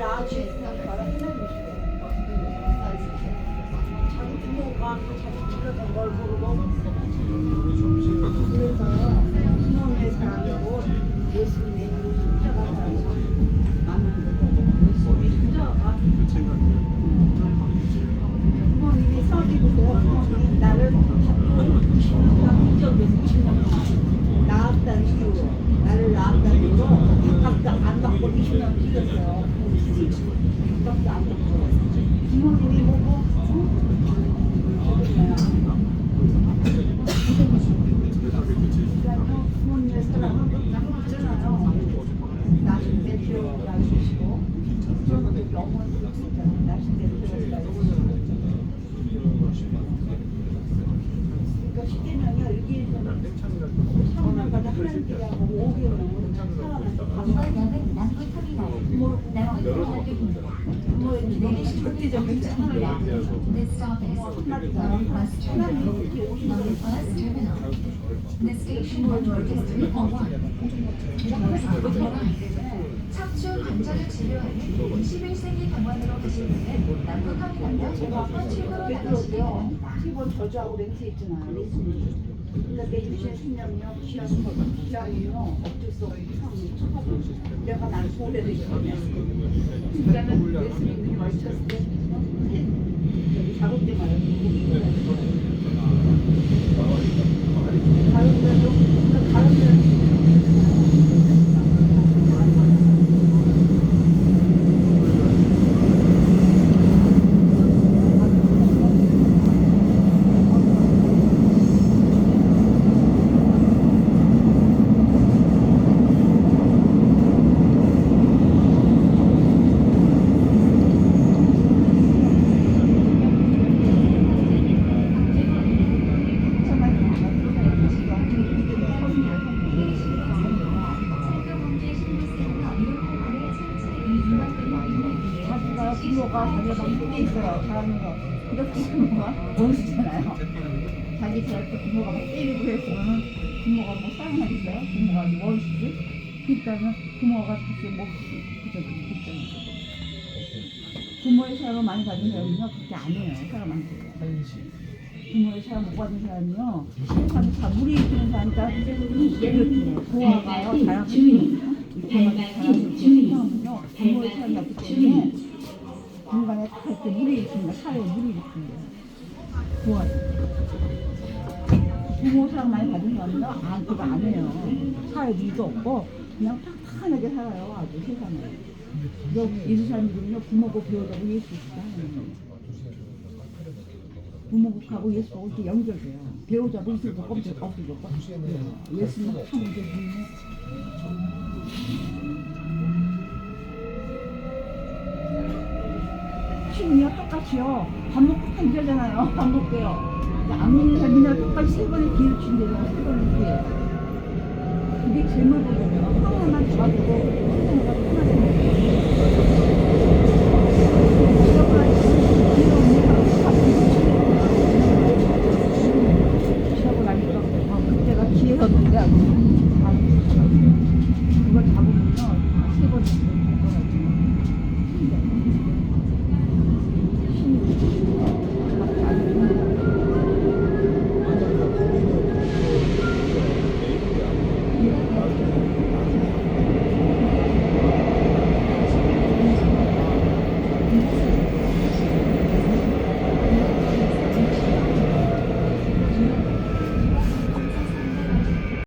아침에 자기 부모가 자기 길러낸 걸 모르고 그래서 부모의 사랑이고 예수님의 십자가 사랑이 맞는 거고 십자가가 부모님이 성기고요. 부모님이 나를 받고 20년 낳았다는 이유로 나를 낳았다는 이유로 밥값도 안 받고 20년 뛰었어요. 밥값도 안 받고 부모님이 뭐고 부모님의 사랑은 있잖아요. 나신 대표라고 하시고 저는 영원히 나신 대표라고 그러니까 십계명이요. 이게 3년까지 하나님께하고 5개월은 사람한테 부모에게 너무 절대적인 차이야. 척추 관절을 치료하는 21세기 병원으로 계신 분은 남북한이라며 출구로 나가시기를 10원 저주하고 렌트 있잖아요. 그러니까 내 유시의 생명이요, 기한이요, 어쩔 수 없는 상황이 내가 날 보내도 있거든요. 그러니까는 예수님이 멀쳤을 때 작업 때 말이야. 다른 데도 부모가 자기가 힘이 있어요. 잘하는 거. 이렇게 부모가 모르시잖아요. 자기 잘할 때 부모가 막 때리고 그랬으면 부모가 뭐 사랑하겠어요? 부모가 멋있지? 그러니까는 부모가 자기 몫이 그저 그렇게 있잖아요. 부모의 사랑을 많이 받은 사람은요 그렇게 안 해요. 사람한테. 부모의 사랑 못 받은 사람이요 세상에 다 무리 일으키는 사람이다. 예를 들어 부모가요 자랑 주인 부모의 사랑이 없기 때문에 공간에 다 이렇게 무리 일으킵니다. 사회에 무리 일으킵니다. 부모가 부모 사랑 많이 받은 사람은요 안 그거 안 해요. 사회 일도 없고 그냥 평탄하게 살아요. 아주 세상에. 예수 사람들은요 부모고 배우자고 예수 하는 거예요. 부모국하고 예수하고 이렇게 연결돼요. 배우자도 있을 거 없을 거 예수는 참 이제 신이요 똑같이요. 밥 먹고 한자잖아요. 밥 먹고요. 안 먹는 사람이나 똑같이 세 번의 기회를 준대요. 세 번의 기회. 그게 제목이거든요. 하나만 잡아주고 지나고 나니까 그때가 기회였는데 하고 그걸 잡으면요 세 번의